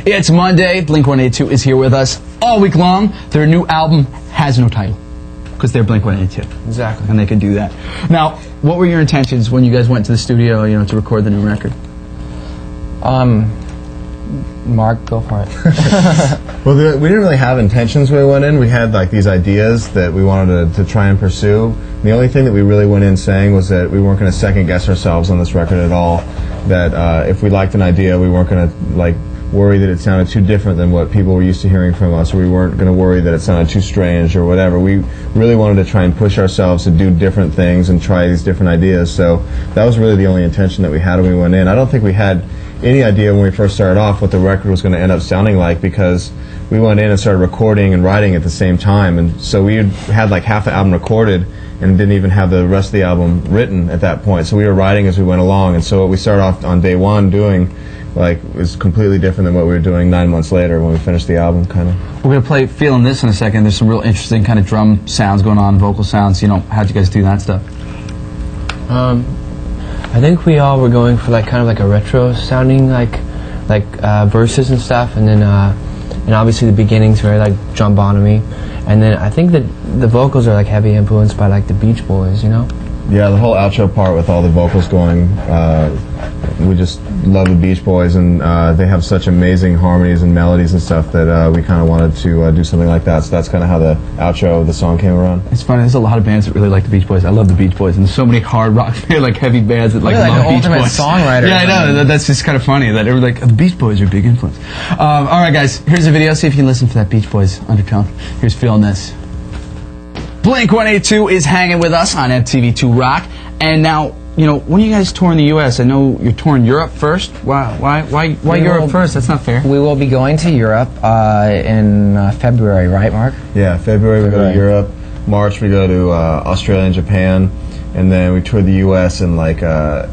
Yeah, it's Monday. Blink-182 is here with us all week long. Their new album has no title because they're Blink-182. Exactly. And they could do that. Now, what were your intentions when you guys went to the studio, you know, to record the new record? Mark, go for it. Well, we didn't really have intentions when we went in. We had like these ideas that we wanted to try and pursue. And the only thing that we really went in saying was that we weren't going to second guess ourselves on this record at all. That if we liked an idea, we weren't going to like worry that it sounded too different than what people were used to hearing from us, or we weren't going to worry that it sounded too strange or whatever. We really wanted to try and push ourselves to do different things and try these different ideas. So that was really the only intention that we had when we went in. I don't think we had any idea when we first started off what the record was going to end up sounding like, because we went in and started recording and writing at the same time, and so we had like half the album recorded and didn't even have the rest of the album written at that point. So we were writing as we went along, and so what we started off on day one doing like was completely different than what we were doing 9 months later when we finished the album, kind of. We're going to play Feeling This in a second. There's some real interesting kind of drum sounds going on, vocal sounds. You know, how'd you guys do that stuff? I think we all were going for like kind of like a retro sounding like verses and stuff, and then and obviously the beginnings very like drum-bonomy, and then I think that the vocals are like heavy influenced by like the Beach Boys, you know? Yeah, the whole outro part with all the vocals going, we just love the Beach Boys, and they have such amazing harmonies and melodies and stuff that we kind of wanted to do something like that. So that's kind of how the outro of the song came around. It's funny, there's a lot of bands that really like the Beach Boys. I love the Beach Boys, and there's so many hard rock, like heavy bands that like love Beach ultimate Boys. Songwriter. Yeah, I know. That's just kind of funny that everyone's like, the Beach Boys are a big influence. All right, guys, here's a video. See if you can listen for that Beach Boys undertone. Here's Feeling This. Blink-182 is hanging with us on MTV2 Rock, and now, you know, when you guys tour in the U.S., I know you're touring Europe first. Why Europe first? That's not fair. We will be going to Europe in February, right, Mark? Yeah, February we go to Europe. March we go to Australia and Japan, and then we tour the U.S. in like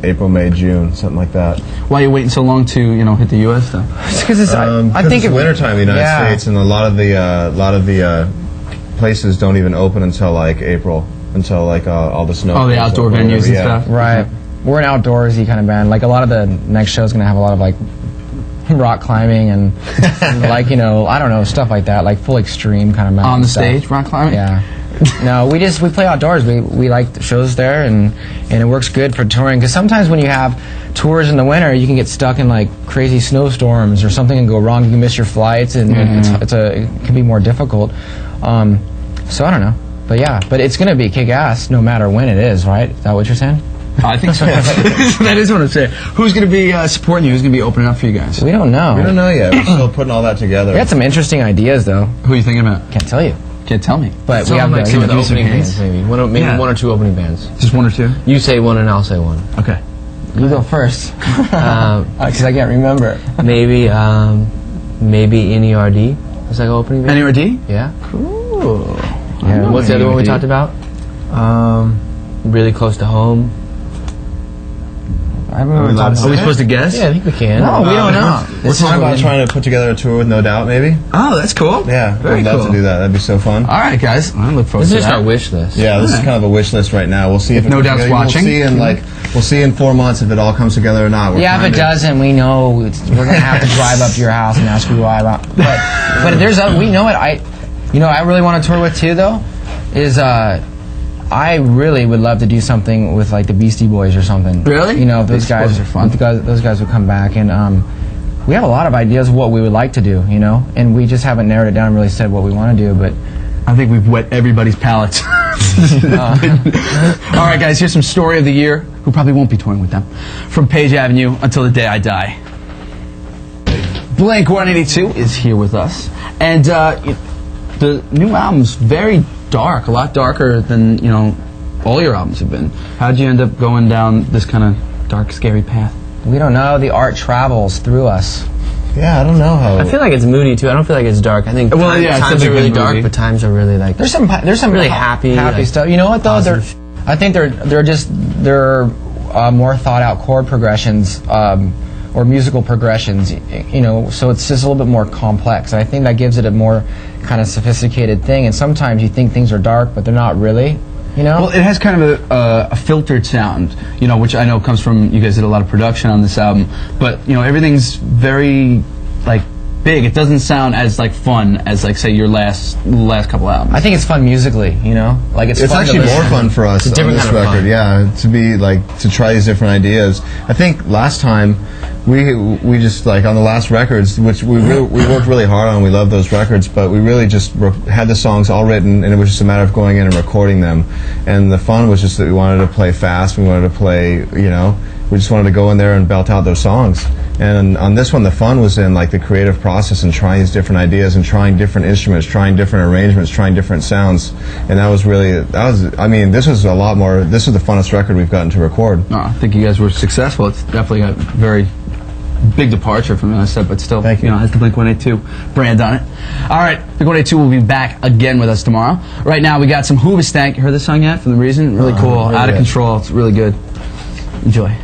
April, May, June, something like that. Why are you waiting so long to, you know, hit the U.S. though? Because it's I think it's wintertime in the United States, and a lot of the places don't even open until like April, until like all the snow. Oh, the outdoor venues and stuff. Right. We're an outdoorsy kind of band. Like a lot of the next show is going to have a lot of like rock climbing and like, you know, I don't know, stuff like that, like full extreme kind of mountain On the stuff. stage, rock climbing? Yeah. No, we play outdoors. We like the shows there, and it works good for touring, because sometimes when you have tours in the winter, you can get stuck in like crazy snowstorms, or something can go wrong. You can miss your flights, and it can be more difficult. So I don't know, but yeah, but it's gonna be kick-ass no matter when it is, right? Is that what you're saying? I think so. That is what I'm saying. Who's going to be supporting you? Who's going to be opening up for you guys? We don't know. We don't know yet. We're still putting all that together. We had some interesting ideas, though. Who are you thinking about? Can't tell you. Can't tell me. But we have like some of the opening bands, maybe. One or two opening bands. Just one or two? You say one and I'll say one. Okay. You go first. Because I can't remember. Maybe NERD. Is that an opening band? NERD? Yeah. Cool. Yeah. What's the other one we talked about? Really Close to Home. I remember. Are we supposed to guess? Yeah, I think we can. No, we don't know. We're talking about trying to put together a tour with No Doubt, maybe. Oh, that's cool. Yeah, we'd love to do that. That'd be so fun. All right, guys. I look forward This to is that. just our wish list. Yeah, this is kind of a wish list right now. We'll see if No Doubt's watching. We'll see in 4 months if it all comes together or not. Yeah, if it doesn't, we know we're gonna have to drive up to your house and ask you why. But there's we know it. I really want to tour with too, though. Is I really would love to do something with like the Beastie Boys or something. Really? You know, if those guys are fun. Those guys would come back, and we have a lot of ideas of what we would like to do. You know, and we just haven't narrowed it down and really said what we want to do. But I think we've wet everybody's palates. All right, guys. Here's some story of the year. Who probably won't be touring with them. From Page Avenue, Until the Day I Die. Blink-182 is here with us, and the new album's very dark, a lot darker than, you know, all your albums have been. How'd you end up going down this kind of dark, scary path? we don't know. The art travels through us. Yeah, I don't know how. I feel like it's moody too. I don't feel like it's dark. I think times are really dark, but times are really like there's some really happy like, stuff. You know what though? I think they're more thought out chord progressions or musical progressions. You know, so it's just a little bit more complex. I think that gives it a more kind of sophisticated thing. And sometimes you think things are dark, but they're not really. You know? Well, it has kind of a filtered sound, you know, which I know comes from, you guys did a lot of production on this album, but, you know, everything's very, like, big. It doesn't sound as like fun as like say your last couple albums. I think it's fun musically, you know? Like it's fun actually to listen more fun for us It's a on different this kind of record. fun. Yeah, to be like to try these different ideas. I think last time we just like on the last records, which we worked really hard on. We love those records, but we really just had the songs all written, and it was just a matter of going in and recording them. And the fun was just that we wanted to play fast. We wanted to play, you know, we just wanted to go in there and belt out those songs. And on this one, the fun was in like the creative process and trying these different ideas and trying different instruments, trying different arrangements, trying different sounds. And I mean, this was a lot more. This is the funnest record we've gotten to record. No, I think you guys were successful. It's definitely got very big departure from the other stuff, but still, Thank you. Has the Blink-182 brand on it. All right, Blink-182 will be back again with us tomorrow. Right now, we got some Hoobastank. You heard this song yet? From The Reason? Really cool. Out of Control. It's really good. Enjoy.